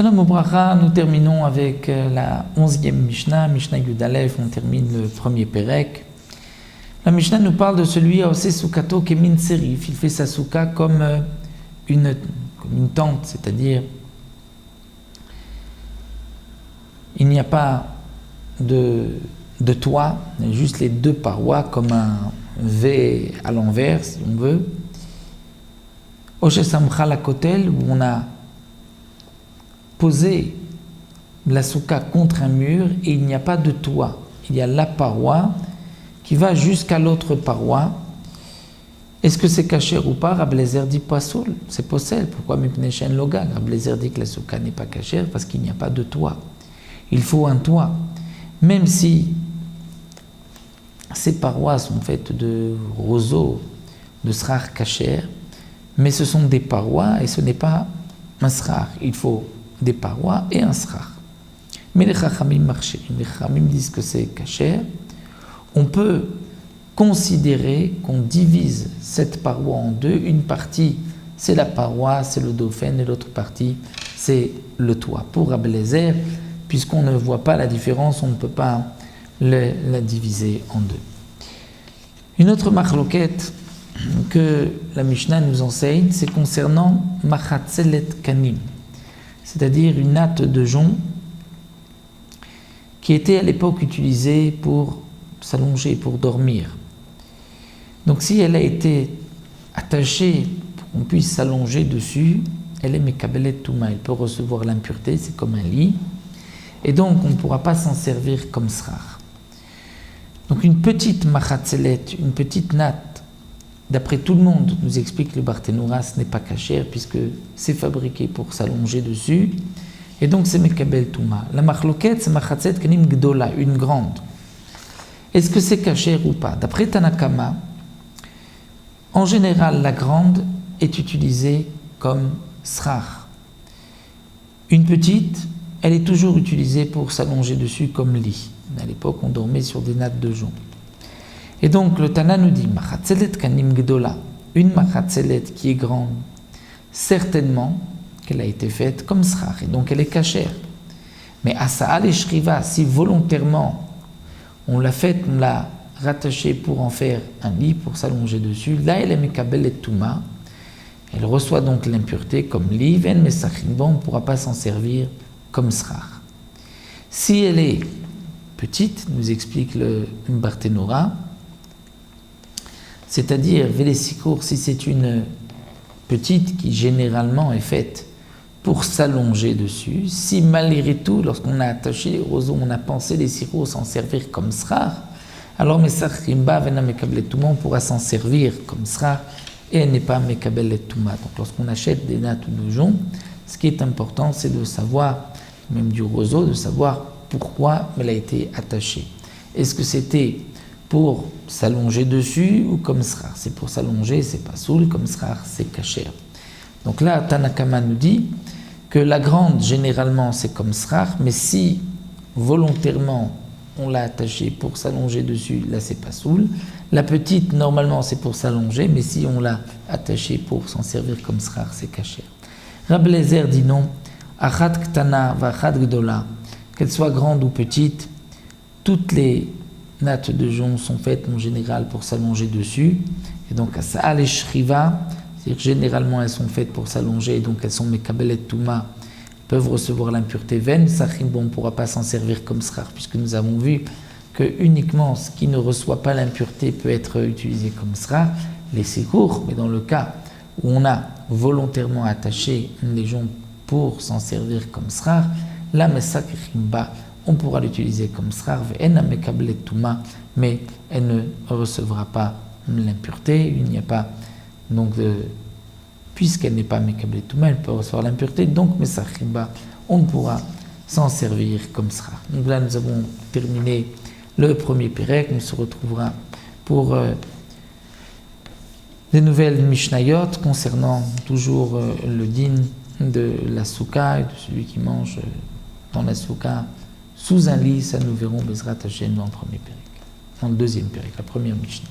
Shalom Obracha, nous terminons avec la 11e Mishnah, Mishnah Yud Aleph, on termine le premier Perek. La Mishnah nous parle de celui à Ose Sukato Kemin Serif, il fait sa souka comme une tente, c'est-à-dire il n'y a pas de toit, il y a juste les deux parois comme un V à l'envers, si on veut. Oshe Samcha la Kotel, où on a posé la souka contre un mur et il n'y a pas de toit. Il y a la paroi qui va jusqu'à l'autre paroi. Est-ce que c'est cachère ou pas? Rabbi Eliezer dit Pasoul, c'est possède. Pourquoi Mipnei She'en lo gag? Rabbi Eliezer dit que la souka n'est pas cachère parce qu'il n'y a pas de toit. Il faut un toit. Même si ces parois sont faites de roseaux, de srar cachère, mais ce sont des parois et ce n'est pas un srar. Il faut des parois et un srar. Mais les chachamim marchent. Les chachamim disent que c'est cachère. On peut considérer qu'on divise cette paroi en deux. Une partie, c'est la paroi, c'est le dauphin, et l'autre partie, c'est le toit. Pour Rabbi Eliezer, puisqu'on ne voit pas la différence, on ne peut pas la diviser en deux. Une autre machloket que la Mishnah nous enseigne, c'est concernant machatzelet kanim, c'est-à-dire une natte de jonc qui était à l'époque utilisée pour s'allonger, pour dormir. Donc si elle a été attachée pour qu'on puisse s'allonger dessus, elle est mekabelet touma, elle peut recevoir l'impureté, c'est comme un lit, et donc on ne pourra pas s'en servir comme srar. Donc une petite machatzelet, une petite natte, d'après tout le monde, nous explique le Barthénoura, ce n'est pas cachère puisque c'est fabriqué pour s'allonger dessus, et donc c'est mekabel touma. La machloket, c'est machatzet kanim gdola, une grande. Est-ce que c'est cachère ou pas? D'après Tanakama, en général, la grande est utilisée comme srar. Une petite, elle est toujours utilisée pour s'allonger dessus comme lit. À l'époque, on dormait sur des nattes de jonc. Et donc, le Tana nous dit, machatzelet kanim gdola, une machatzelet qui est grande, certainement qu'elle a été faite comme srar, et donc elle est cachère. Mais asa'al et shriva, si volontairement on l'a faite, on l'a rattachée pour en faire un lit, pour s'allonger dessus, là elle est mekabel et touma, elle reçoit donc l'impureté comme lit, ven mesachimba, on ne pourra pas s'en servir comme srar. Si elle est petite, nous explique le Barthénoura, c'est-à-dire vélésikour, si c'est une petite qui généralement est faite pour s'allonger dessus, si malgré tout, lorsqu'on a attaché les roseaux, on a pensé les sirops s'en servir comme srar, alors mesachimba vena mekabel touma, on pourra s'en servir comme srar et elle n'est pas mekabel touma. Donc lorsqu'on achète des nattes de jonc, ce qui est important, c'est de savoir, même du roseau, de savoir pourquoi elle a été attachée. Est-ce que c'était pour s'allonger dessus ou comme srar? C'est pour s'allonger, c'est pas soul, comme srar, c'est cachère. Donc là, Tanakama nous dit que la grande, généralement, c'est comme srar, mais si volontairement on l'a attachée pour s'allonger dessus, là c'est pas soul. La petite, normalement, c'est pour s'allonger, mais si on l'a attachée pour s'en servir comme srar, c'est cachère. Rabbi Eliezer dit non, achat ktana vachat gdola, qu'elle soit grande ou petite, toutes les nattes de jonc sont faites en général pour s'allonger dessus, et donc à sa'al et shriva, c'est-à-dire que généralement elles sont faites pour s'allonger, et donc elles sont mekabelet touma, peuvent recevoir l'impureté veine, sachim, bon, on ne pourra pas s'en servir comme srar, puisque nous avons vu que uniquement ce qui ne reçoit pas l'impureté peut être utilisé comme srar, les secours, mais dans le cas où on a volontairement attaché les joncs pour s'en servir comme srar, la mesakrimba, on pourra l'utiliser comme srar, mais elle ne recevra pas l'impureté, il n'y a pas, donc, puisqu'elle n'est pas mekabel touma, elle peut recevoir l'impureté, donc mesachimba, on pourra s'en servir comme srar. Donc là, nous avons terminé le premier Pérek, on se retrouvera pour des nouvelles Mishnayot concernant toujours le din de la souka et de celui qui mange dans la souka sous un lit, ça nous verrons Bezrat Hashem dans le premier Pérek, dans le deuxième Pérek, la première Mishnah.